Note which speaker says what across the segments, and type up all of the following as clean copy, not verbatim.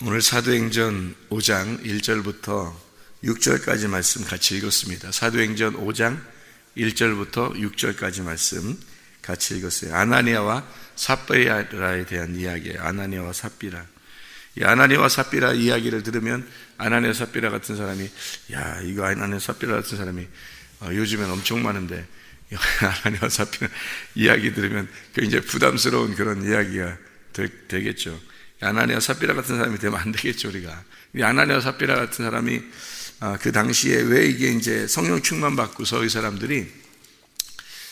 Speaker 1: 오늘 사도행전 5장 1절부터 6절까지 말씀 같이 읽었습니다. 사도행전 5장 1절부터 6절까지 말씀 같이 읽었어요. 아나니아와 삽비라에 대한 이야기예요. 아나니아와 삽비라. 이 아나니아와 삽비라 이야기를 들으면 아나니아 삽비라 같은 사람이 이거 아나니아 삽비라 같은 사람이 요즘엔 엄청 많은데 아나니아 삽비라 이야기 들으면 굉장히 부담스러운 그런 이야기가 되겠죠. 아나니아 삽비라 같은 사람이 되면 안 되겠죠, 우리가. 아나니아 삽비라 같은 사람이 그 당시에 왜 이게 이제 성령 충만 받고서 이 사람들이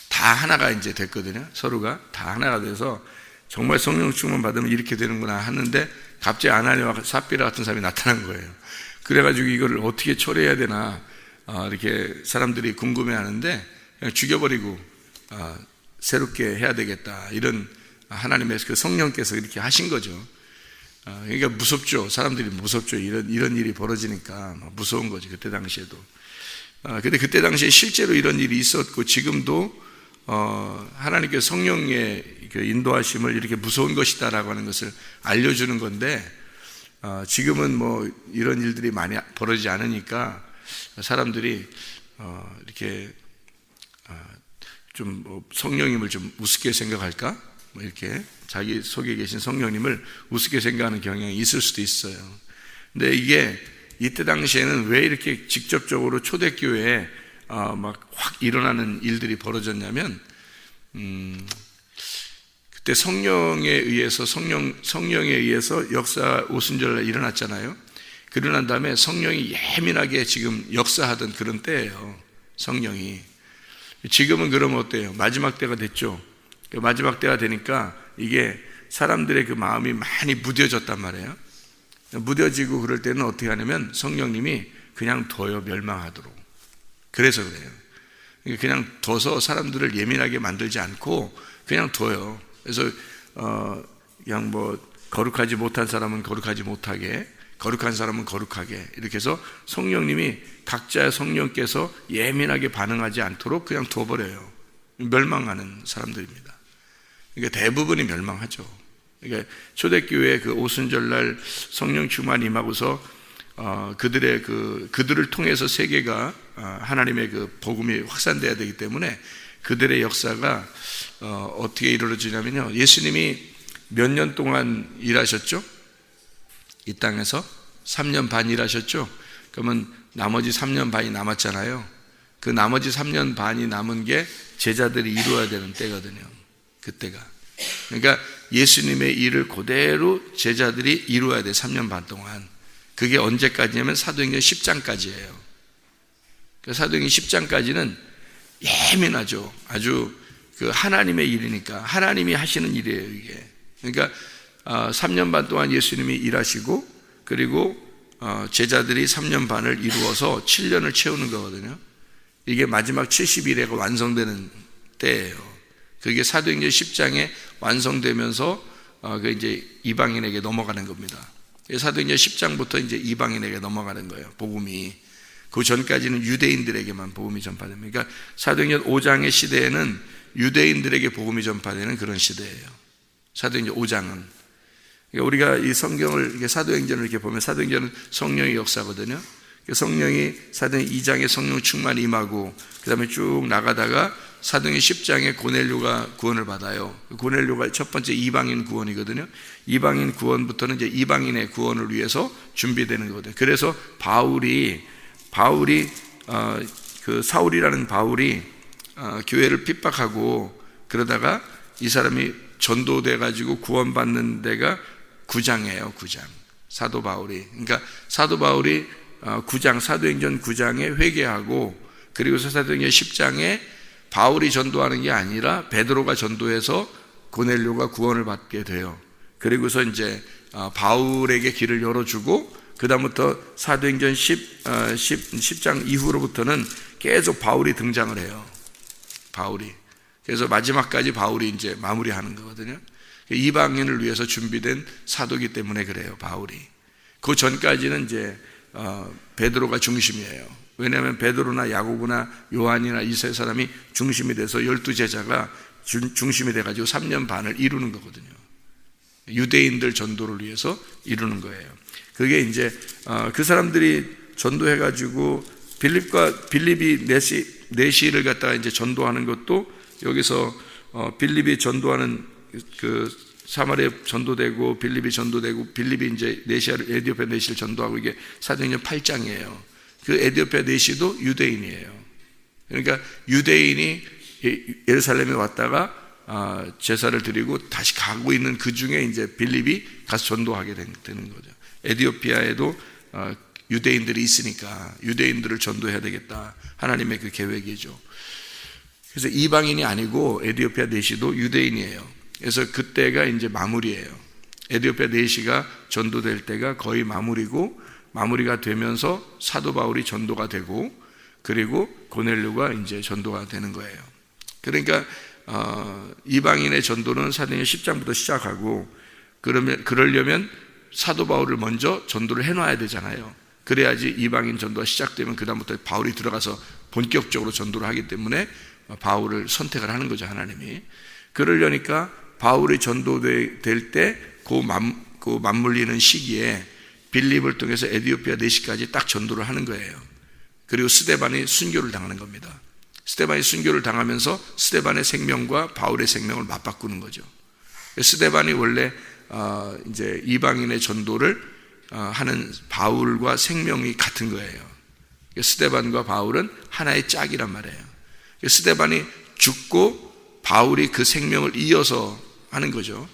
Speaker 1: 다 하나가 이제 됐거든요. 서로가 다 하나가 돼서 정말 성령 충만 받으면 이렇게 되는구나 하는데 갑자기 아나니아와 삽비라 같은 사람이 나타난 거예요. 그래가지고 이거를 어떻게 처리해야 되나 이렇게 사람들이 궁금해하는데 그냥 죽여버리고 새롭게 해야 되겠다, 이런 하나님의 그 성령께서 이렇게 하신 거죠. 그러니까 무섭죠. 사람들이 무섭죠. 이런 일이 벌어지니까 무서운 거지, 그때 당시에도. 근데 그때 당시에 실제로 이런 일이 있었고, 지금도 하나님께서 성령의 그 인도하심을 이렇게 무서운 것이다라고 하는 것을 알려주는 건데, 지금은 뭐 이런 일들이 많이 벌어지지 않으니까 사람들이 이렇게 좀 성령님을 좀 우습게 생각할까? 뭐 이렇게 자기 속에 계신 성령님을 우습게 생각하는 경향이 있을 수도 있어요. 근데 이게 이때 당시에는 왜 이렇게 직접적으로 초대교회에 막 확 일어나는 일들이 벌어졌냐면, 그때 성령에 의해서 역사 오순절날 일어났잖아요. 그러고 난 다음에 성령이 예민하게 지금 역사하던 그런 때예요. 성령이. 지금은 그러면 어때요? 마지막 때가 됐죠. 마지막 때가 되니까 이게 사람들의 그 마음이 많이 무뎌졌단 말이에요. 무뎌지고 그럴 때는 어떻게 하냐면 성령님이 그냥 둬요, 멸망하도록. 그래서 그래요. 그냥 둬서 사람들을 예민하게 만들지 않고 그냥 둬요. 그래서 그냥 뭐 거룩하지 못한 사람은 거룩하지 못하게, 거룩한 사람은 거룩하게, 이렇게 해서 성령님이 각자의 성령께서 예민하게 반응하지 않도록 그냥 둬버려요. 멸망하는 사람들입니다. 그러니까 대부분이 멸망하죠. 그러니까 초대교회 그 오순절날 성령 충만 임하고서 그들을 통해서 세계가 하나님의 그 복음이 확산돼야 되기 때문에 그들의 역사가 어떻게 이루어지냐면요, 예수님이 몇 년 동안 일하셨죠? 이 땅에서 3년 반 일하셨죠? 그러면 나머지 3년 반이 남았잖아요. 그 나머지 3년 반이 남은 게 제자들이 이루어야 되는 때거든요. 그때가. 그러니까 예수님의 일을 그대로 제자들이 이루어야 돼, 3년 반 동안. 그게 언제까지냐면 사도행전 10장까지예요. 사도행전 10장까지는 예민하죠. 아주 그 하나님의 일이니까, 하나님이 하시는 일이에요, 이게. 그러니까 3년 반 동안 예수님이 일하시고, 그리고 제자들이 3년 반을 이루어서 7년을 채우는 거거든요. 이게 마지막 70일에가 완성되는 때예요. 그게 사도행전 10장에 완성되면서 그 이제 이방인에게 넘어가는 겁니다. 사도행전 10장부터 이제 이방인에게 넘어가는 거예요, 복음이. 그 전까지는 유대인들에게만 복음이 전파됩니다. 그러니까 사도행전 5장의 시대에는 유대인들에게 복음이 전파되는 그런 시대예요. 사도행전 5장은. 그러니까 우리가 이 성경을, 사도행전을 이렇게 보면 사도행전은 성령의 역사거든요. 성령이 사도행전 2장에 성령 충만이 임하고, 그 다음에 쭉 나가다가 사도행전 10장에 고넬료가 구원을 받아요. 고넬료가 첫 번째 이방인 구원이거든요. 이방인 구원부터는 이제 이방인의 구원을 위해서 준비되는 거거든요. 그래서 그 사울이라는 바울이 교회를 핍박하고 그러다가 이 사람이 전도돼 가지고 구원받는 데가 9장이에요. 9장. 사도 바울이. 그러니까 사도 바울이 9장, 사도행전 9장에 회개하고, 그리고서 사도행전 10장에 바울이 전도하는 게 아니라 베드로가 전도해서 고넬료가 구원을 받게 돼요. 그리고서 이제 바울에게 길을 열어주고, 그 다음부터 사도행전 10장 이후로부터는 계속 바울이 등장을 해요. 바울이. 그래서 마지막까지 바울이 이제 마무리하는 거거든요. 이방인을 위해서 준비된 사도기 때문에 그래요, 바울이. 그 전까지는 이제 베드로가 중심이에요. 왜냐하면 베드로나 야고보나 요한이나 이 세 사람이 중심이 돼서 12제자가 중심이 돼가지고 3년 반을 이루는 거거든요. 유대인들 전도를 위해서 이루는 거예요. 그게 이제 그 사람들이 전도해가지고 빌립이 내시를 갖다가 이제 전도하는 것도 여기서 빌립이 전도하는 그 사마리아 전도되고 빌립이 전도되고 빌립이 이제 에디오피아 내시를 전도하고 이게 사도행전 8장이에요. 그 에디오피아 내시도 유대인이에요. 그러니까 유대인이 예루살렘에 왔다가 제사를 드리고 다시 가고 있는 그 중에 이제 빌립이 가서 전도하게 되는 거죠. 에디오피아에도 유대인들이 있으니까 유대인들을 전도해야 되겠다. 하나님의 그 계획이죠. 그래서 이방인이 아니고 에디오피아 내시도 유대인이에요. 그래서 그때가 이제 마무리예요. 에디오피아 내시가 전도될 때가 거의 마무리고, 마무리가 되면서 사도 바울이 전도가 되고, 그리고 고넬료가 이제 전도가 되는 거예요. 그러니까 이방인의 전도는 사도행전 10장부터 시작하고, 그러려면 사도 바울을 먼저 전도를 해놔야 되잖아요. 그래야지 이방인 전도가 시작되면 그 다음부터 바울이 들어가서 본격적으로 전도를 하기 때문에 바울을 선택을 하는 거죠, 하나님이. 그러려니까 바울이 전도될 때 그 맞물리는 시기에 빌립을 통해서 에디오피아 내시까지 딱 전도를 하는 거예요. 그리고 스데반이 순교를 당하는 겁니다. 스데반이 순교를 당하면서 스데반의 생명과 바울의 생명을 맞바꾸는 거죠. 스데반이 원래 이제 이방인의 전도를 하는 바울과 생명이 같은 거예요. 스데반과 바울은 하나의 짝이란 말이에요. 스데반이 죽고 바울이 그 생명을 이어서 하는 거죠.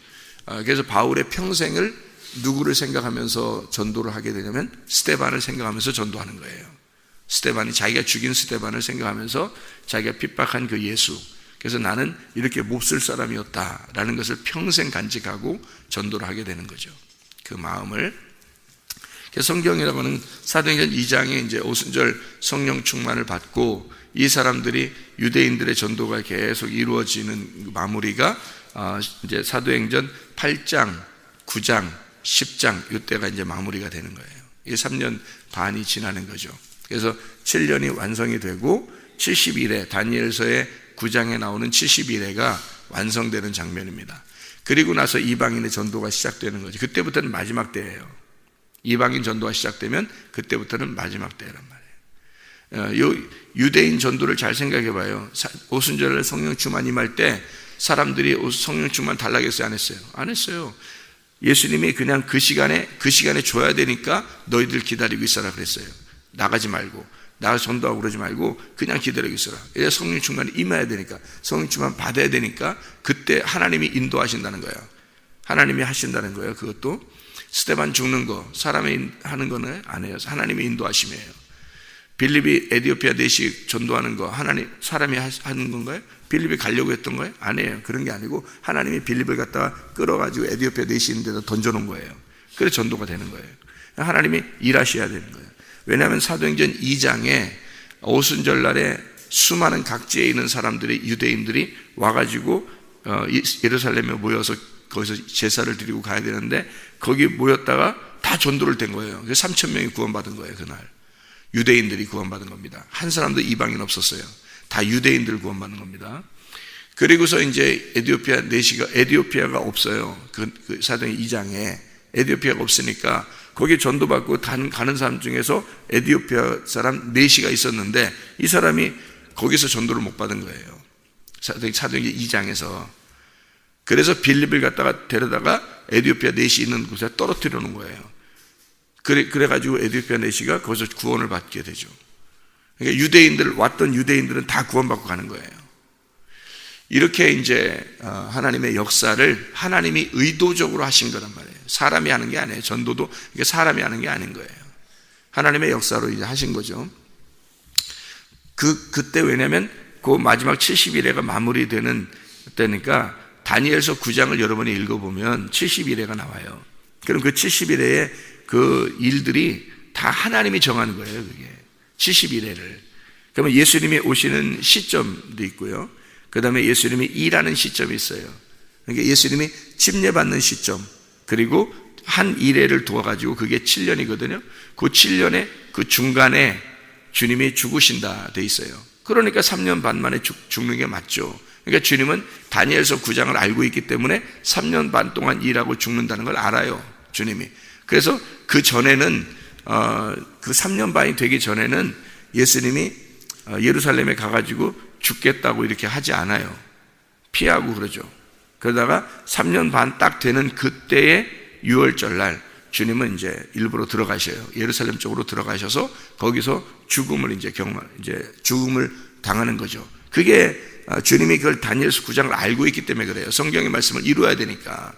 Speaker 1: 그래서 바울의 평생을 누구를 생각하면서 전도를 하게 되냐면 스데반을 생각하면서 전도하는 거예요. 스데반이 자기가 죽인 스데반을 생각하면서 자기가 핍박한 그 예수, 그래서 나는 이렇게 몹쓸 사람이었다라는 것을 평생 간직하고 전도를 하게 되는 거죠. 그 마음을. 성경이라고 하는 사도행전 2장에 이제 오순절 성령 충만을 받고 이 사람들이 유대인들의 전도가 계속 이루어지는 마무리가 이제 사도행전 8장, 9장, 10장 이때가 이제 마무리가 되는 거예요. 이게 3년 반이 지나는 거죠. 그래서 7년이 완성이 되고 70일에 다니엘서의 9장에 나오는 70일에가 완성되는 장면입니다. 그리고 나서 이방인의 전도가 시작되는 거죠. 그때부터는 마지막 때예요. 이방인 전도가 시작되면 그때부터는 마지막 때란 말이에요. 유대인 전도를 잘 생각해 봐요. 오순절에 성령 충만 임할 때 사람들이 성령 충만 달라고 했어요? 안 했어요? 안 했어요. 예수님이 그냥 그 시간에 줘야 되니까 너희들 기다리고 있어라 그랬어요. 나가지 말고, 나가서 전도하고 그러지 말고 그냥 기다리고 있어라. 이제 성령 충만이 임해야 되니까, 성령 충만 받아야 되니까 그때 하나님이 인도하신다는 거예요. 하나님이 하신다는 거예요. 그것도 스데반 죽는 거 사람이 하는 거는 아니에요. 하나님이 인도하심이에요. 빌립이 에디오피아 내시 전도하는 거 사람이 하는 건가요? 빌립이 가려고 했던 거예요? 아니에요. 그런 게 아니고 하나님이 빌립을 갖다가 끌어가지고 에디오피아 내시 있는 데다 던져놓은 거예요. 그래서 전도가 되는 거예요. 하나님이 일하셔야 되는 거예요. 왜냐하면 사도행전 2장에 오순절날에 수많은 각지에 있는 사람들이, 유대인들이 와가지고 예루살렘에 모여서 거기서 제사를 드리고 가야 되는데 거기 모였다가 다 전도를 된 거예요. 그래서 3,000명이 구원받은 거예요. 그날 유대인들이 구원받은 겁니다. 한 사람도 이방인 없었어요. 다 유대인들 구원받는 겁니다. 그리고서 이제 에디오피아가 없어요. 그 사도행전 2장에 에디오피아가 없으니까 거기 전도받고 가는 사람 중에서 에디오피아 사람 4시가 있었는데 이 사람이 거기서 전도를 못 받은 거예요. 사도행전 2장에서. 그래서 빌립을 갖다가 데려다가 에디오피아 내시 있는 곳에 떨어뜨려 놓은 거예요. 그래가지고 에디오피아 내시가 거기서 구원을 받게 되죠. 그러니까 왔던 유대인들은 다 구원받고 가는 거예요. 이렇게 이제 하나님의 역사를 하나님이 의도적으로 하신 거란 말이에요. 사람이 하는 게 아니에요. 전도도 이게 사람이 하는 게 아닌 거예요. 하나님의 역사로 이제 하신 거죠. 그때 왜냐면 그 마지막 70일에가 마무리되는 때니까 다니엘서 9장을 여러분이 읽어보면 70일에가 나와요. 그럼 그 70일에 그 일들이 다 하나님이 정하는 거예요. 그게 70일에를. 그러면 예수님이 오시는 시점도 있고요. 그 다음에 예수님이 일하는 시점이 있어요. 그러니까 예수님이 침례받는 시점, 그리고 한 일회를 두어가지고 그게 7년이거든요. 그 7년의 그 중간에 주님이 죽으신다 돼 있어요. 그러니까 3년 반 만에 죽는 게 맞죠. 그러니까 주님은 다니엘서 9장을 알고 있기 때문에 3년 반 동안 일하고 죽는다는 걸 알아요. 주님이. 그래서 그 전에는 그 3년 반이 되기 전에는 예수님이 예루살렘에 가가지고 죽겠다고 이렇게 하지 않아요. 피하고 그러죠. 그러다가 3년 반 딱 되는 그때의 6월절 날 주님은 이제 일부러 들어가셔요. 예루살렘 쪽으로 들어가셔서 거기서 죽음을 이제 죽음을 당하는 거죠. 그게 주님이 그걸 다니엘서 9장을 알고 있기 때문에 그래요. 성경의 말씀을 이루어야 되니까.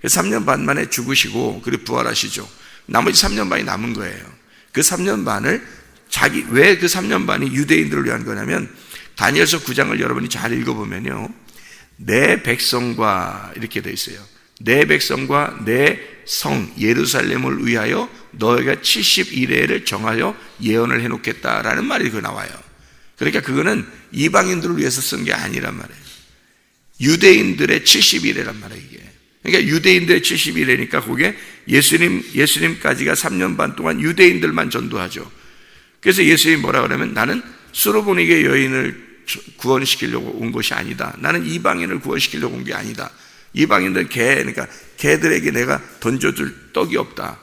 Speaker 1: 3년 반 만에 죽으시고 그리고 부활하시죠. 나머지 3년 반이 남은 거예요. 그 3년 반을 왜 그 3년 반이 유대인들을 위한 거냐면 다니엘서 9장을 여러분이 잘 읽어보면요, 내 백성과 이렇게 돼 있어요. 내 백성과 내 성 예루살렘을 위하여 너희가 70일을 정하여 예언을 해놓겠다라는 말이 그 나와요. 그러니까 그거는 이방인들을 위해서 쓴 게 아니란 말이에요. 유대인들의 70일이란 말이에요, 이게. 그러니까 유대인들의 70일이니까 그게 예수님까지가 3년 반 동안 유대인들만 전도하죠. 그래서 예수님이 뭐라 그러면 나는 수르보니게 여인을 구원시키려고 온 것이 아니다. 나는 이방인을 구원시키려고 온 게 아니다. 이방인들 그러니까 개들에게 내가 던져줄 떡이 없다.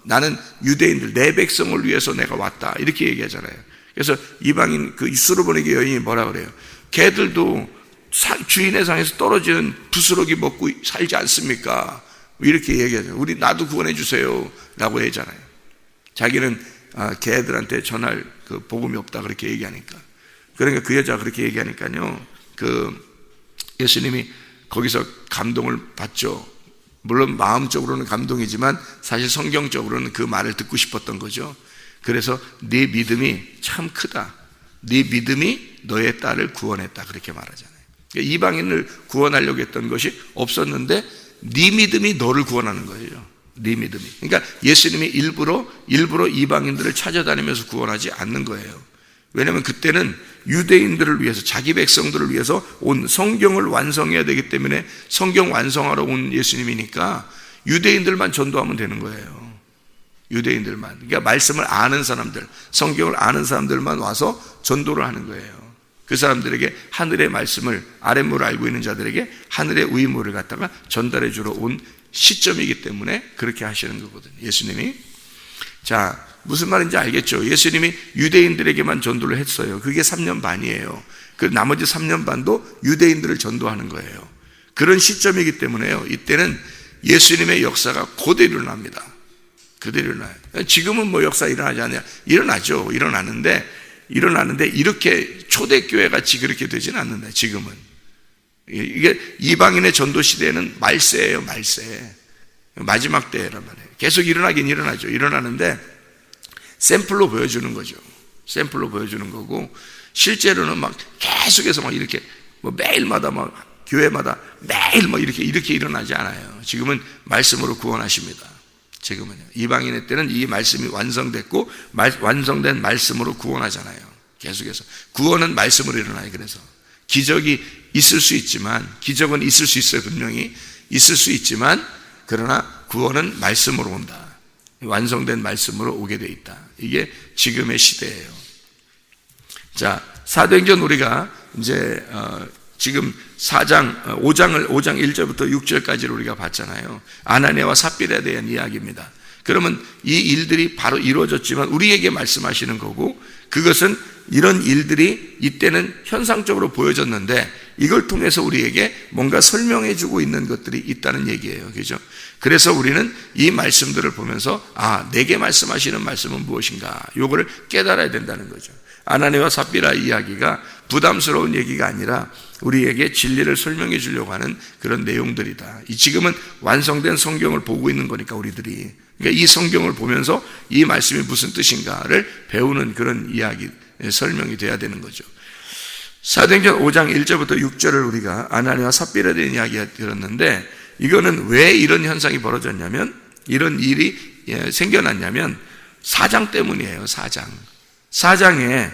Speaker 1: 나는 유대인들 내 백성을 위해서 내가 왔다. 이렇게 얘기하잖아요. 그래서 이방인 그 수르보니게 여인이 뭐라 그래요? 개들도 주인의 상에서 떨어지는 부스러기 먹고 살지 않습니까? 이렇게 얘기하죠. 나도 구원해 주세요 라고 하잖아요. 자기는 개들한테 전할 그 복음이 없다 그렇게 얘기하니까. 그러니까 그 여자가 그렇게 얘기하니까요, 예수님이 거기서 감동을 받죠. 물론 마음적으로는 감동이지만 사실 성경적으로는 그 말을 듣고 싶었던 거죠. 그래서 네 믿음이 참 크다. 네 믿음이 너의 딸을 구원했다 그렇게 말하잖아요. 이방인을 구원하려고 했던 것이 없었는데 네 믿음이 너를 구원하는 거예요. 네 믿음이. 그러니까 예수님이 일부러 이방인들을 찾아다니면서 구원하지 않는 거예요. 왜냐하면 그때는 유대인들을 위해서, 자기 백성들을 위해서 온 성경을 완성해야 되기 때문에 성경 완성하러 온 예수님이니까 유대인들만 전도하면 되는 거예요. 유대인들만. 그러니까 말씀을 아는 사람들, 성경을 아는 사람들만 와서 전도를 하는 거예요. 그 사람들에게 하늘의 말씀을, 아랫물을 알고 있는 자들에게 하늘의 의무를 갖다가 전달해 주러 온 시점이기 때문에 그렇게 하시는 거거든요, 예수님이. 자, 무슨 말인지 알겠죠? 예수님이 유대인들에게만 전도를 했어요. 그게 3년 반이에요. 그 나머지 3년 반도 유대인들을 전도하는 거예요. 그런 시점이기 때문에요, 이때는 예수님의 역사가 그대로 일어납니다. 그대로 일어나요. 지금은 뭐 역사 일어나지 않냐? 일어나죠. 일어나는데 이렇게 초대교회 같이 그렇게 되지는 않는다. 지금은 이게 이방인의 전도 시대는 말세예요. 말세. 마지막 때란 말이에요. 계속 일어나긴 일어나죠. 일어나는데 샘플로 보여주는 거죠. 샘플로 보여주는 거고, 실제로는 막 계속해서 막 이렇게 뭐 매일마다 막 교회마다 매일 뭐 이렇게 일어나지 않아요. 지금은 말씀으로 구원하십니다. 지금은요. 이방인의 때는 이 말씀이 완성됐고 완성된 말씀으로 구원하잖아요. 계속해서 구원은 말씀으로 일어나요. 그래서 기적이 있을 수 있지만, 기적은 있을 수 있어요. 분명히 있을 수 있지만, 그러나 구원은 말씀으로 온다. 완성된 말씀으로 오게 돼 있다. 이게 지금의 시대예요. 자, 사도행전 우리가 이제 지금 5장 1절부터 6절까지를 우리가 봤잖아요. 아나니아와 삽비라에 대한 이야기입니다. 그러면 이 일들이 바로 이루어졌지만 우리에게 말씀하시는 거고, 그것은 이런 일들이 이때는 현상적으로 보여졌는데 이걸 통해서 우리에게 뭔가 설명해 주고 있는 것들이 있다는 얘기예요. 그죠? 그래서 우리는 이 말씀들을 보면서 내게 말씀하시는 말씀은 무엇인가, 요거를 깨달아야 된다는 거죠. 아나니아와 삽비라 이야기가 부담스러운 얘기가 아니라 우리에게 진리를 설명해 주려고 하는 그런 내용들이다. 지금은 완성된 성경을 보고 있는 거니까 우리들이, 그러니까 이 성경을 보면서 이 말씀이 무슨 뜻인가를 배우는 그런 이야기, 설명이 돼야 되는 거죠. 사도행전 5장 1절부터 6절을 우리가 아나니아와 삽비라에 대한 이야기가 들었는데, 이거는 왜 이런 현상이 벌어졌냐면, 이런 일이 생겨났냐면 4장 때문이에요. 4장에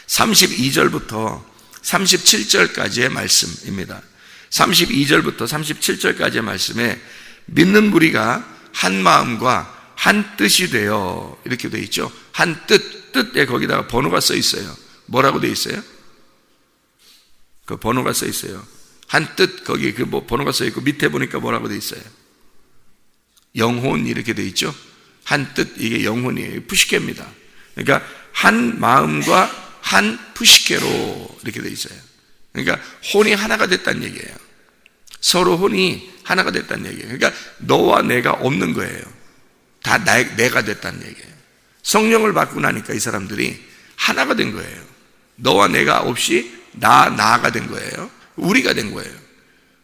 Speaker 1: 32절부터 37절까지의 말씀입니다. 32절부터 37절까지의 말씀에 믿는 무리가 한 마음과 한 뜻이 되어, 이렇게 되어 있죠. 한 뜻에 거기다가 번호가 써 있어요. 뭐라고 되어 있어요? 그 번호가 써 있어요. 한 뜻, 거기 번호가 써 있고 밑에 보니까 뭐라고 되어 있어요? 영혼 이렇게 돼 있죠. 한 뜻, 이게 영혼이에요. 푸시케입니다. 그러니까 한 마음과 한 푸시케로 이렇게 돼 있어요. 그러니까 혼이 하나가 됐다는 얘기예요. 서로 혼이 하나가 됐다는 얘기예요. 그러니까 너와 내가 없는 거예요. 다 내가 됐다는 얘기예요. 성령을 받고 나니까 이 사람들이 하나가 된 거예요. 너와 내가 없이 나가 된 거예요. 우리가 된 거예요.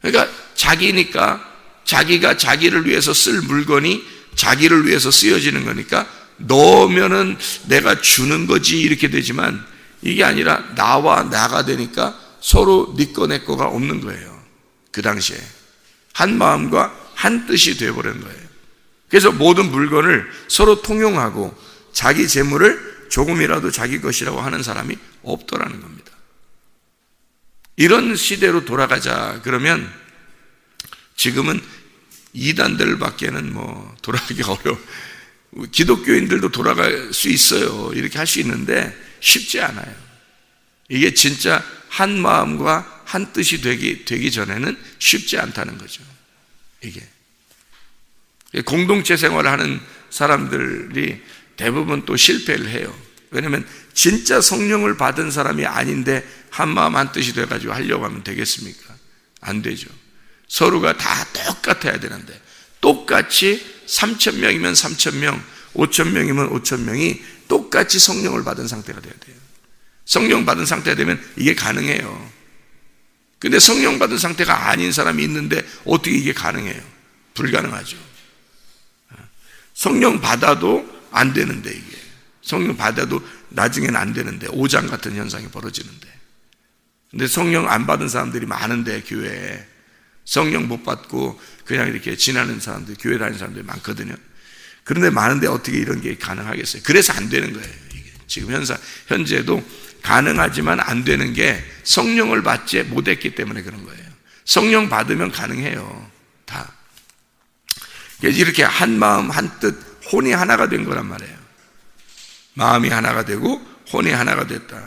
Speaker 1: 그러니까 자기니까 자기가 자기를 위해서 쓸 물건이 자기를 위해서 쓰여지는 거니까 넣으면은 내가 주는 거지 이렇게 되지만 이게 아니라 나와 나가 되니까 서로 네 거 내 거가 없는 거예요. 그 당시에 한 마음과 한 뜻이 되어버린 거예요. 그래서 모든 물건을 서로 통용하고 자기 재물을 조금이라도 자기 것이라고 하는 사람이 없더라는 겁니다. 이런 시대로 돌아가자 그러면 지금은 이단들밖에는 돌아가기 어려워. 기독교인들도 돌아갈 수 있어요. 이렇게 할 수 있는데 쉽지 않아요. 이게 진짜 한 마음과 한 뜻이 되기 전에는 쉽지 않다는 거죠. 이게 공동체 생활을 하는 사람들이 대부분 또 실패를 해요. 왜냐하면 진짜 성령을 받은 사람이 아닌데 한 마음 한 뜻이 돼가지고 하려고 하면 되겠습니까? 안 되죠. 서로가 다 똑같아야 되는데 똑같이 3,000명이면 3,000명, 5,000명이면 5,000명이 똑같이 성령을 받은 상태가 돼야 돼요. 성령 받은 상태가 되면 이게 가능해요. 근데 성령 받은 상태가 아닌 사람이 있는데 어떻게 이게 가능해요? 불가능하죠. 성령 받아도 안 되는데 이게 성령 받아도 나중에는 안 되는데 오장 같은 현상이 벌어지는데 근데 성령 안 받은 사람들이 많은데 교회에 성령 못 받고 그냥 이렇게 지나는 사람들 교회 다니는 사람들이 많거든요. 그런데 많은데 어떻게 이런 게 가능하겠어요? 그래서 안 되는 거예요. 이게 지금 현재도 가능하지만 안 되는 게 성령을 받지 못했기 때문에 그런 거예요. 성령 받으면 가능해요. 다 이렇게 한 마음 한 뜻 혼이 하나가 된 거란 말이에요. 마음이 하나가 되고 혼이 하나가 됐다.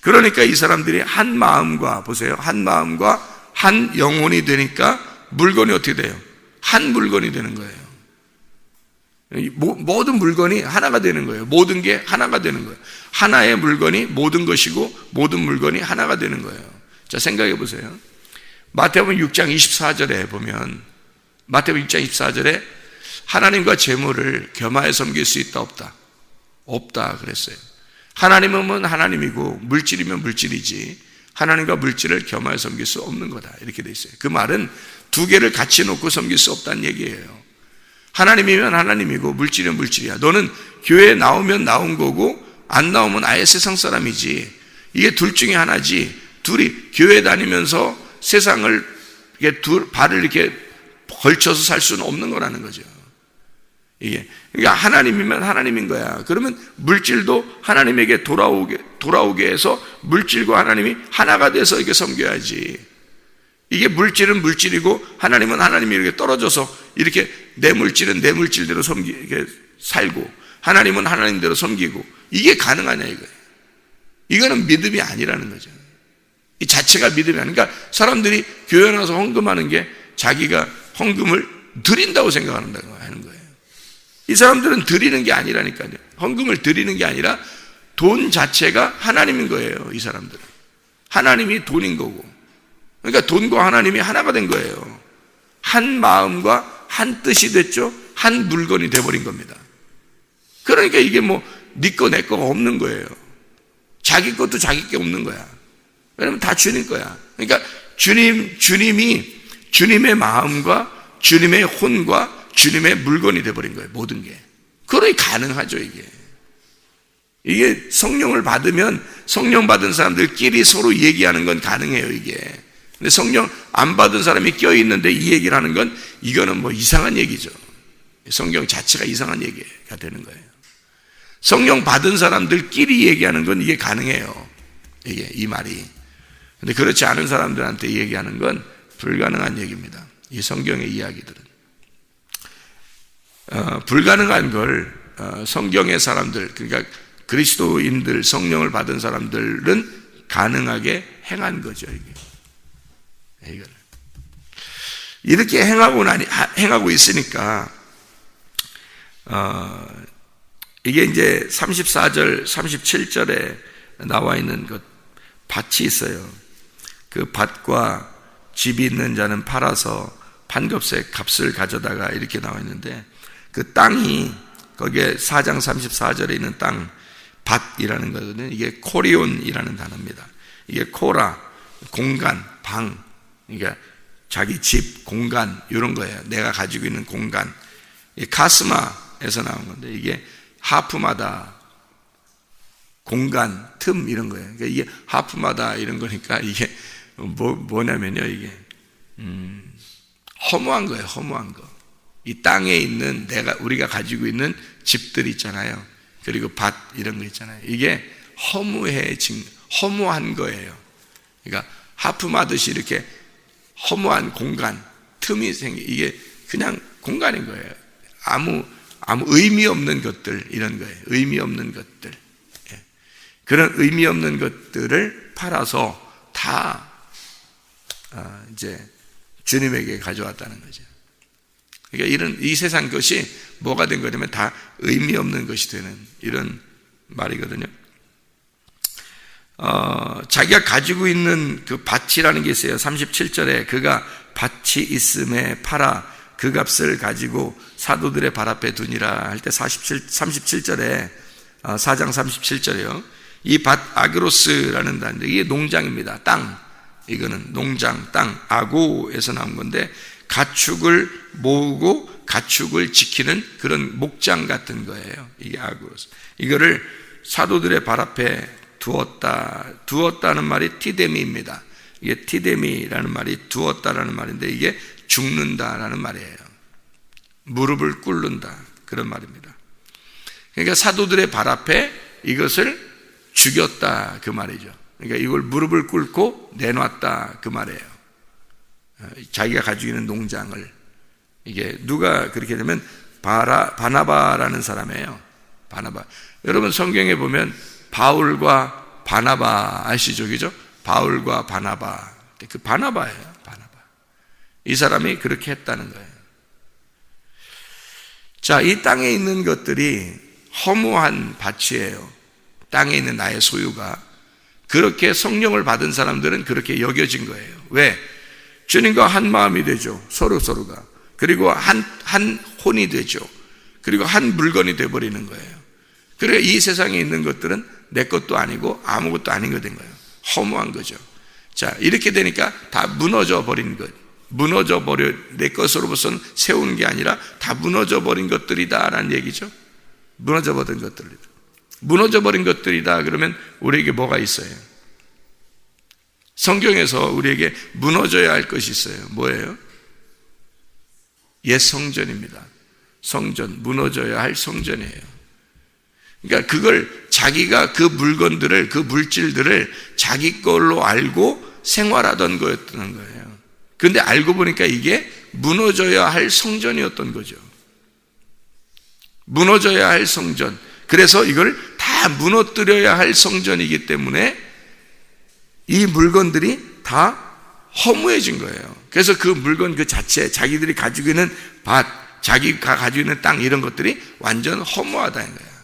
Speaker 1: 그러니까 이 사람들이 한 마음과 보세요. 한 마음과 한 영혼이 되니까 물건이 어떻게 돼요? 한 물건이 되는 거예요. 모든 물건이 하나가 되는 거예요. 모든 게 하나가 되는 거예요. 하나의 물건이 모든 것이고 모든 물건이 하나가 되는 거예요. 자, 생각해 보세요. 마태복음 6장 24절에 보면 마태복음 6장 24절에 하나님과 재물을 겸하여 섬길 수 있다 없다? 없다 그랬어요. 하나님은 하나님이고 물질이면 물질이지 하나님과 물질을 겸하여 섬길 수 없는 거다 이렇게 돼 있어요. 그 말은 두 개를 같이 놓고 섬길 수 없다는 얘기예요. 하나님이면 하나님이고 물질이면 물질이야. 너는 교회에 나오면 나온 거고 안 나오면 아예 세상 사람이지. 이게 둘 중에 하나지. 둘이 교회 다니면서 세상을 이렇게 발을 이렇게 걸쳐서 살 수는 없는 거라는 거죠. 이게 그러니까 하나님이면 하나님인 거야. 그러면 물질도 하나님에게 돌아오게 해서 물질과 하나님이 하나가 돼서 이렇게 섬겨야지. 이게 물질은 물질이고 하나님은 하나님이 이렇게 떨어져서 이렇게 내 물질은 내 물질대로 이렇게 살고 하나님은 하나님대로 섬기고 이게 가능하냐 이거예요. 이거는 믿음이 아니라는 거죠. 이 자체가 믿음이 아니니까 사람들이 교회 나와서 헌금하는 게 자기가 헌금을 드린다고 생각한다고 하는 거예요. 이 사람들은 드리는 게 아니라니까요. 헌금을 드리는 게 아니라 돈 자체가 하나님인 거예요. 이 사람들은 하나님이 돈인 거고 그러니까 돈과 하나님이 하나가 된 거예요. 한 마음과 한 뜻이 됐죠. 한 물건이 돼버린 겁니다. 그러니까 이게 네 거 내 거가 없는 거예요. 자기 것도 자기 게 없는 거야. 왜냐면 다 주님 거야. 그러니까 주님이 주님의 마음과 주님의 혼과 주님의 물건이 돼버린 거예요. 모든 게. 그러니 가능하죠. 이게 성령을 받으면 성령 받은 사람들끼리 서로 얘기하는 건 가능해요. 이게. 근데 성령 안 받은 사람이 껴있는데 이 얘기를 하는 건 이거는 이상한 얘기죠. 성경 자체가 이상한 얘기가 되는 거예요. 성령 받은 사람들끼리 얘기하는 건 이게 가능해요. 이 말이. 근데 그렇지 않은 사람들한테 얘기하는 건 불가능한 얘기입니다. 이 성경의 이야기들은. 불가능한 걸 성경의 사람들, 그러니까 그리스도인들, 성령을 받은 사람들은 가능하게 행한 거죠. 이렇게 행하고 있으니까 이게 이제 34절, 37절에 나와 있는 그 밭이 있어요. 그 밭과 집이 있는 자는 팔아서 판급세 값을 가져다가 이렇게 나와 있는데, 그 땅이 거기에 4장 34절에 있는 땅, 밭이라는 거거든요. 이게 코리온이라는 단어입니다. 이게 코라, 공간, 방, 그러니까 자기 집, 공간, 이런 거예요. 내가 가지고 있는 공간. 카스마에서 나온 건데, 이게 하프마다 공간, 틈, 이런 거예요. 그러니까 이게 하프마다 이런 거니까 이게 뭐냐면요, 이게 허무한 거예요. 허무한 거. 이 땅에 있는 우리가 가지고 있는 집들 있잖아요. 그리고 밭 이런 거 있잖아요. 이게 허무한 거예요. 그러니까 하품하듯이 이렇게 허무한 공간, 틈이 이게 그냥 공간인 거예요. 아무 의미 없는 것들, 이런 거예요. 의미 없는 것들. 그런 의미 없는 것들을 팔아서 다 이제 주님에게 가져왔다는 거죠. 그러니까 이 세상 것이 뭐가 된 거냐면 다 의미 없는 것이 되는 이런 말이거든요. 자기가 가지고 있는 그 밭이라는 게 있어요. 37절에 그가 밭이 있음에 팔아 그 값을 가지고 사도들의 발 앞에 두니라 할 때 37절에 4장 37절이요. 이 밭 아그로스라는 단어인데 이게 농장입니다. 땅. 이거는 농장, 땅, 아고에서 나온 건데 가축을 모으고 가축을 지키는 그런 목장 같은 거예요. 이게 아그로스. 이거를 사도들의 발 앞에 두었다는 말이 티데미입니다. 이게 티데미라는 말이 두었다라는 말인데 이게 죽는다라는 말이에요. 무릎을 꿇는다 그런 말입니다. 그러니까 사도들의 발 앞에 이것을 죽였다 그 말이죠. 그러니까 이걸 무릎을 꿇고 내놨다 그 말이에요. 자기가 가지고 있는 농장을. 이게 누가 그렇게 되면 바나바라는 사람이에요. 바나바. 여러분 성경에 보면 바울과 바나바 아시죠? 그죠? 바울과 바나바. 그 바나바예요. 바나바. 이 사람이 그렇게 했다는 거예요. 자, 이 땅에 있는 것들이 허무한 밭이에요. 땅에 있는 나의 소유가. 그렇게 성령을 받은 사람들은 그렇게 여겨진 거예요. 왜? 주님과 한 마음이 되죠. 서로가. 그리고 한 혼이 되죠. 그리고 한 물건이 되어버리는 거예요. 그래 이 세상에 있는 것들은 내 것도 아니고 아무것도 아닌 거 된 거예요. 허무한 거죠. 자, 이렇게 되니까 다 무너져 버린 것. 내 것으로서는 세우는 게 아니라 다 무너져 버린 것들이다라는 얘기죠. 무너져 버린 것들이다. 무너져 버린 것들이다 그러면 우리에게 뭐가 있어요? 성경에서 우리에게 무너져야 할 것이 있어요. 뭐예요? 옛 성전입니다. 성전, 무너져야 할 성전이에요. 그러니까 그걸 자기가 그 물건들을, 그 물질들을 자기 걸로 알고 생활하던 거였던 거예요. 그런데 알고 보니까 이게 무너져야 할 성전이었던 거죠. 무너져야 할 성전. 그래서 이걸 다 무너뜨려야 할 성전이기 때문에 이 물건들이 다 허무해진 거예요. 그래서 그 물건 그 자체, 자기들이 가지고 있는 밭, 자기가 가지고 있는 땅 이런 것들이 완전 허무하다는 거예요.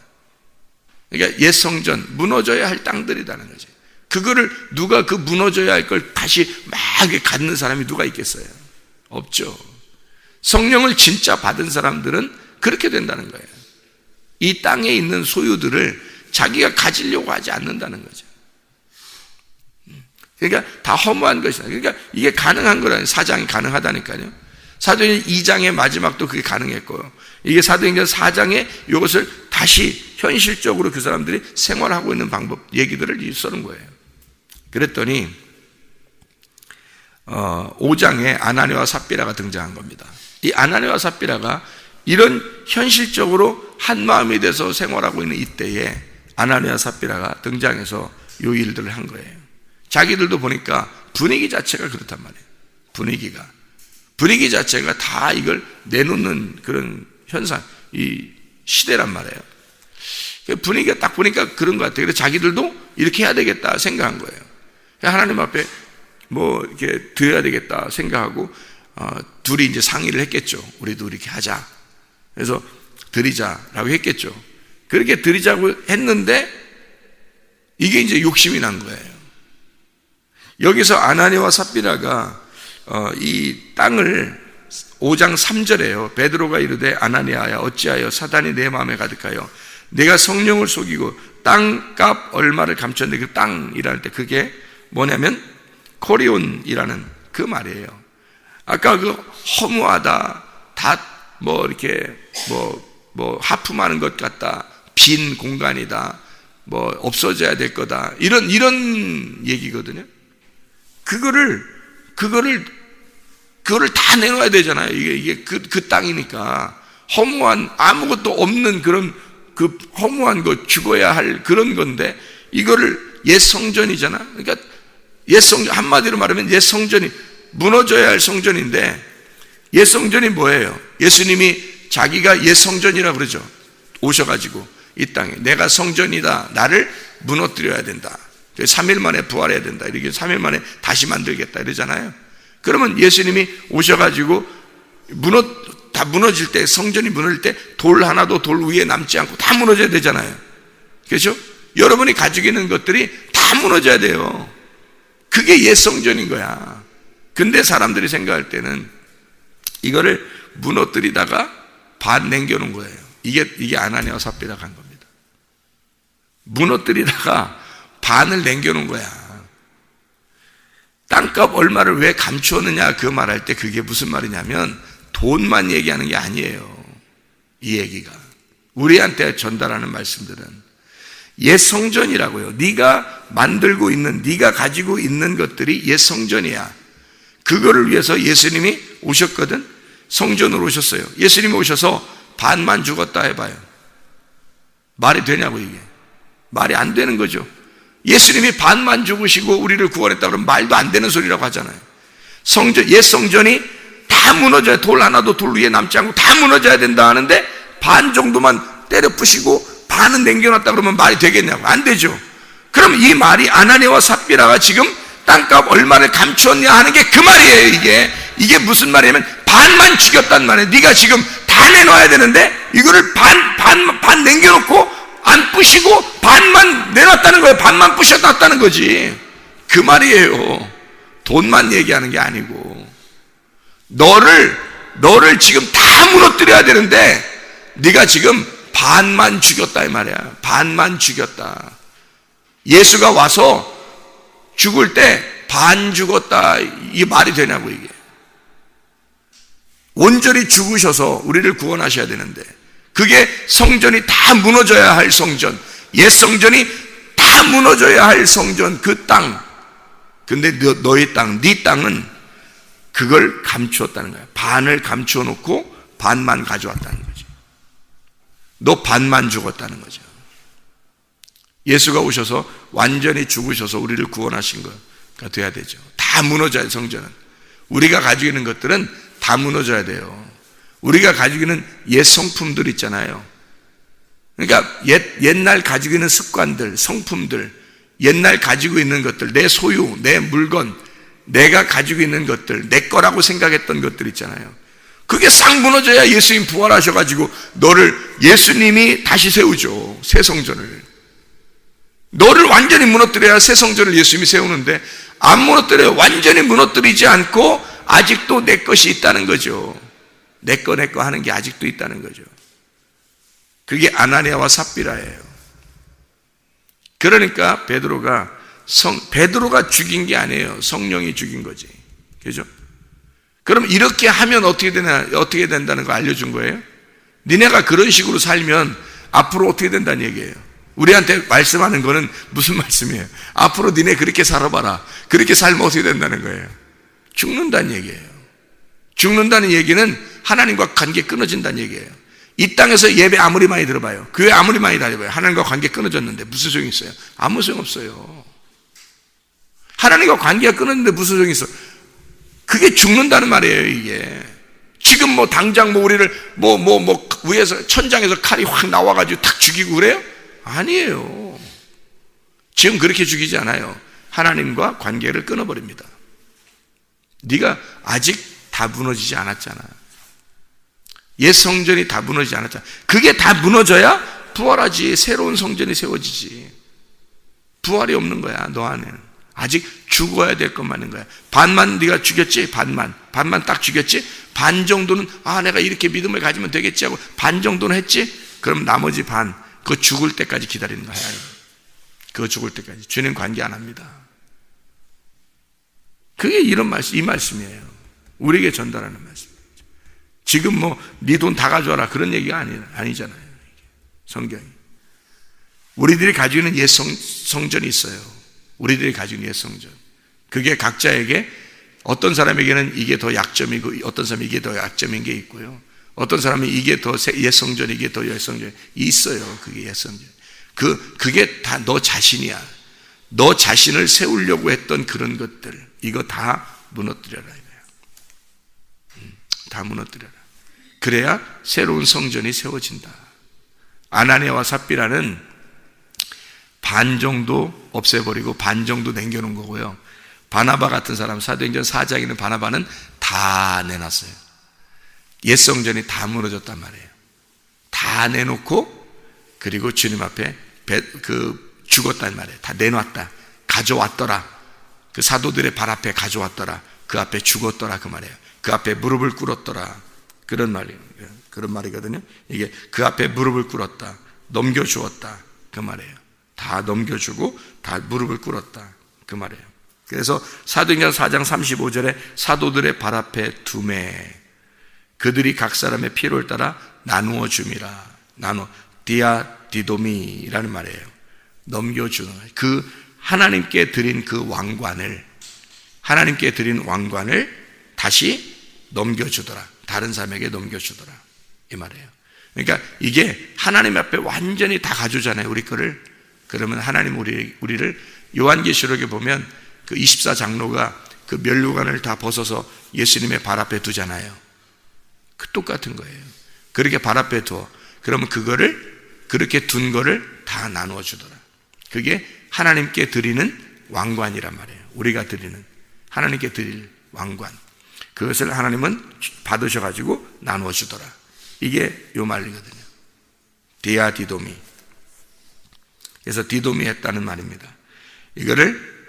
Speaker 1: 그러니까 옛 성전, 무너져야 할 땅들이라는 거죠. 그거를 누가 그 무너져야 할 걸 다시 막 갖는 사람이 누가 있겠어요? 없죠. 성령을 진짜 받은 사람들은 그렇게 된다는 거예요. 이 땅에 있는 소유들을 자기가 가지려고 하지 않는다는 거죠. 그러니까 다 허무한 것이다. 그러니까 이게 가능한 거라는, 사장이 가능하다니까요. 사도행전 2장의 마지막도 그게 가능했고요. 이게 사도행전 4장에 이것을 다시 현실적으로 그 사람들이 생활하고 있는 방법, 얘기들을 써는 거예요. 그랬더니 5장에 아나니아와 삽비라가 등장한 겁니다. 이 아나니아와 삽비라가 이런 현실적으로 한 마음이 돼서 생활하고 있는 이때에 아나니아와 삽비라가 등장해서 이 일들을 한 거예요. 자기들도 보니까 분위기 자체가 그렇단 말이에요. 분위기 자체가 다 이걸 내놓는 그런 현상, 이 시대란 말이에요. 분위기가 딱 보니까 그런 것 같아요. 그래서 자기들도 이렇게 해야 되겠다 생각한 거예요. 하나님 앞에 뭐 이렇게 드려야 되겠다 생각하고 둘이 이제 상의를 했겠죠. 우리도 이렇게 하자. 그래서 드리자라고 했겠죠. 그렇게 드리자고 했는데 이게 이제 욕심이 난 거예요. 여기서 아나니아와 삽비라가 이 땅을 5장 3절에요. 베드로가 이르되 아나니아야 어찌하여 사단이 내 마음에 가득하여 내가 성령을 속이고 땅값 얼마를 감췄는데 그 땅이랄 때 그게 뭐냐면 코리온이라는 그 말이에요. 아까 그 허무하다, 다 뭐 이렇게 뭐 하품하는 것 같다, 빈 공간이다, 뭐 없어져야 될 거다, 이런 얘기거든요. 그거를 다 내놓아야 되잖아요. 이게 그 땅이니까 허무한 아무것도 없는 그런 그 허무한 거 죽어야 할 그런 건데 이거를 옛 성전이잖아. 그러니까 옛 성전, 한마디로 말하면 옛 성전이 무너져야 할 성전인데 옛 성전이 뭐예요? 예수님이 자기가 옛 성전이라고 그러죠. 오셔가지고 이 땅에 내가 성전이다, 나를 무너뜨려야 된다, 3일 만에 부활해야 된다, 이렇게 3일 만에 다시 만들겠다 이러잖아요. 그러면 예수님이 오셔가지고 다 무너질 때, 성전이 무너질 때 돌 하나도 돌 위에 남지 않고 다 무너져야 되잖아요. 그렇죠? 여러분이 가지고 있는 것들이 다 무너져야 돼요. 그게 옛 성전인 거야. 근데 사람들이 생각할 때는 이거를 무너뜨리다가 반 남겨놓은 거예요. 이게 아나니아와 삽비라가 한 겁니다. 무너뜨리다가 반을 남겨놓은 거야. 땅값 얼마를 왜 감추었느냐 그 말할 때 그게 무슨 말이냐면 돈만 얘기하는 게 아니에요. 이 얘기가 우리한테 전달하는 말씀들은 옛 성전이라고요. 네가 만들고 있는, 네가 가지고 있는 것들이 옛 성전이야. 그거를 위해서 예수님이 오셨거든. 성전으로 오셨어요. 예수님이 오셔서 반만 죽었다 해봐요. 말이 되냐고. 이게 말이 안 되는 거죠. 예수님이 반만 죽으시고 우리를 구원했다 그러면 말도 안 되는 소리라고 하잖아요. 옛 성전이 다 무너져야, 돌 하나도 돌 위에 남지 않고 다 무너져야 된다 하는데 반 정도만 때려 부시고 반은 남겨놨다 그러면 말이 되겠냐고. 안 되죠. 그럼 이 말이 아나니아와 삽비라가 지금 땅값 얼마를 감추었냐 하는 게 그 말이에요. 이게 무슨 말이냐면 반만 죽였단 말이에요. 네가 지금 다 내놔야 되는데 이거를 반 남겨놓고 안 부시고 반만 내놨다는 거예요. 반만 부셨다는 거지. 그 말이에요. 돈만 얘기하는 게 아니고 너를 지금 다 무너뜨려야 되는데 네가 지금 반만 죽였다 이 말이야. 반만 죽였다. 예수가 와서 죽을 때 반 죽었다, 이게 말이 되냐고. 이게 온전히 죽으셔서 우리를 구원하셔야 되는데 그게 성전이 다 무너져야 할 성전, 옛 성전이 다 무너져야 할 성전, 그 땅. 근데 너의 땅, 네 땅은 그걸 감추었다는 거야. 반을 감추어 놓고 반만 가져왔다는 거지. 너 반만 죽었다는 거죠. 예수가 오셔서 완전히 죽으셔서 우리를 구원하신 거가 돼야 되죠. 다 무너져야 돼. 성전은 우리가 가지고 있는 것들은 다 무너져야 돼요. 우리가 가지고 있는 옛 성품들 있잖아요. 그러니까 옛날 가지고 있는 습관들, 성품들, 옛날 가지고 있는 것들, 내 소유, 내 물건, 내가 가지고 있는 것들, 내 거라고 생각했던 것들 있잖아요. 그게 싹 무너져야 예수님 부활하셔가지고 너를, 예수님이 다시 세우죠. 새 성전을. 너를 완전히 무너뜨려야 새 성전을 예수님이 세우는데 안 무너뜨려요. 완전히 무너뜨리지 않고 아직도 내 것이 있다는 거죠. 내 거 하는 게 아직도 있다는 거죠. 그게 아나니아와 삽비라예요. 그러니까 베드로가 죽인 게 아니에요. 성령이 죽인 거지. 그죠? 그럼 이렇게 하면 어떻게 된다는 거 알려준 거예요? 니네가 그런 식으로 살면 앞으로 어떻게 된다는 얘기예요. 우리한테 말씀하는 거는 무슨 말씀이에요? 앞으로 니네 그렇게 살아봐라. 그렇게 살면 어떻게 된다는 거예요? 죽는다는 얘기예요. 죽는다는 얘기는 하나님과 관계 끊어진다는 얘기예요. 이 땅에서 예배 아무리 많이 들어봐요. 교회 아무리 많이 다녀봐요. 하나님과 관계 끊어졌는데 무슨 소용이 있어요? 아무 소용 없어요. 하나님과 관계가 끊어졌는데 무슨 소용이 있어? 그게 죽는다는 말이에요. 이게 지금 뭐 당장 뭐 우리를 위에서 천장에서 칼이 확 나와가지고 탁 죽이고 그래요? 아니에요. 지금 그렇게 죽이지 않아요. 하나님과 관계를 끊어버립니다. 네가 아직 다 무너지지 않았잖아. 옛 성전이 다 무너지지 않았잖아. 그게 다 무너져야 부활하지. 새로운 성전이 세워지지. 부활이 없는 거야, 너 안에는. 아직 죽어야 될 것만인 거야. 반만 네가 죽였지? 반만 딱 죽였지? 반 정도는 내가 이렇게 믿음을 가지면 되겠지 하고 반 정도는 했지? 그럼 나머지 반, 그거 죽을 때까지 기다리는 거야. 그거 죽을 때까지. 주님 관계 안 합니다. 그게 이 말씀이에요. 우리에게 전달하는 말씀. 지금 네 돈 다 가져와라 그런 얘기가 아니잖아요. 성경이. 우리들이 가지고 있는 옛 성전이 있어요. 우리들이 가지고 있는 옛 성전. 그게 각자에게 어떤 사람에게는 이게 더 약점이고 어떤 사람은 이게 더 약점인 게 있고요. 어떤 사람은 이게 더 옛 성전, 이게 더 옛 성전이 있어요. 그게 옛 성전. 그게 다 너 자신이야. 너 자신을 세우려고 했던 그런 것들, 이거 다 무너뜨려라 이거야. 다 무너뜨려라. 그래야 새로운 성전이 세워진다. 아나니아와 삽비라는 반 정도 없애버리고 반 정도 남겨놓은 거고요. 바나바 같은 사람, 사도행전 4장에 있는 바나바는 다 내놨어요. 옛 성전이 다 무너졌단 말이에요. 다 내놓고 그리고 주님 앞에 죽었단 말이에요. 다 내놨다. 가져왔더라. 그 사도들의 발 앞에 가져왔더라. 그 앞에 죽었더라 그 말이에요. 그 앞에 무릎을 꿇었더라. 그런 말이에요. 그런 말이거든요. 이게 그 앞에 무릎을 꿇었다. 넘겨주었다. 그 말이에요. 다 넘겨주고 다 무릎을 꿇었다. 그 말이에요. 그래서 사도행전 4장 35절에 사도들의 발 앞에 두매 그들이 각 사람의 필요를 따라 나누어 줌이라. 디아디도미라는 말이에요. 넘겨주는 거예요. 그 하나님께 드린 그 왕관을 다시 넘겨주더라. 다른 사람에게 넘겨주더라. 이 말이에요. 그러니까 이게 하나님 앞에 완전히 다 가져오잖아요. 우리 거를. 그러면 하나님 우리를 요한계시록에 보면 그 24장로가 그 면류관을 다 벗어서 예수님의 발 앞에 두잖아요. 그 똑같은 거예요. 그렇게 발 앞에 두어. 그러면 그렇게 둔 거를 다 나누어 주더라. 그게 하나님께 드리는 왕관이란 말이에요. 우리가 드리는, 하나님께 드릴 왕관. 그것을 하나님은 받으셔가지고 나누어 주더라. 이게 요 말이거든요. 디아디도미. 그래서 디도미 했다는 말입니다. 이거를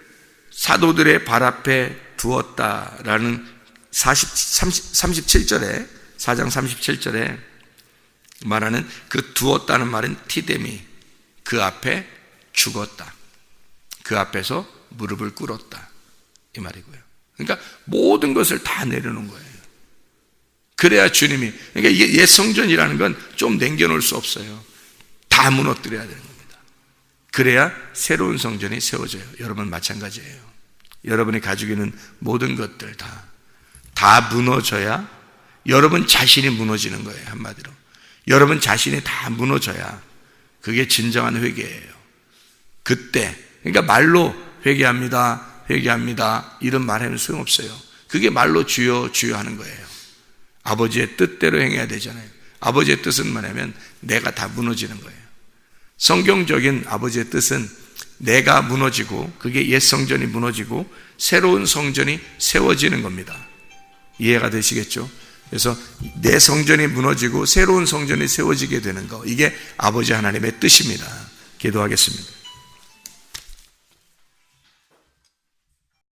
Speaker 1: 사도들의 발 앞에 두었다라는 37절에 4장 37절에 말하는 그 두었다는 말은 티데미. 그 앞에 죽었다. 그 앞에서 무릎을 꿇었다. 이 말이고요. 그러니까 모든 것을 다 내려놓은 거예요. 그래야 주님이, 그러니까 옛 성전이라는 건 좀 남겨놓을 수 없어요. 다 무너뜨려야 되는 겁니다. 그래야 새로운 성전이 세워져요. 여러분 마찬가지예요. 여러분이 가지고 있는 모든 것들 다 무너져야 여러분 자신이 무너지는 거예요. 한마디로 여러분 자신이 다 무너져야 그게 진정한 회개예요. 그때, 그러니까 말로 회개합니다 이런 말 하면 소용없어요. 그게 말로 주여 주여 하는 거예요. 아버지의 뜻대로 행해야 되잖아요. 아버지의 뜻은 뭐냐면 내가 다 무너지는 거예요. 성경적인 아버지의 뜻은 내가 무너지고 그게 옛 성전이 무너지고 새로운 성전이 세워지는 겁니다. 이해가 되시겠죠? 그래서 내 성전이 무너지고 새로운 성전이 세워지게 되는 거, 이게 아버지 하나님의 뜻입니다. 기도하겠습니다.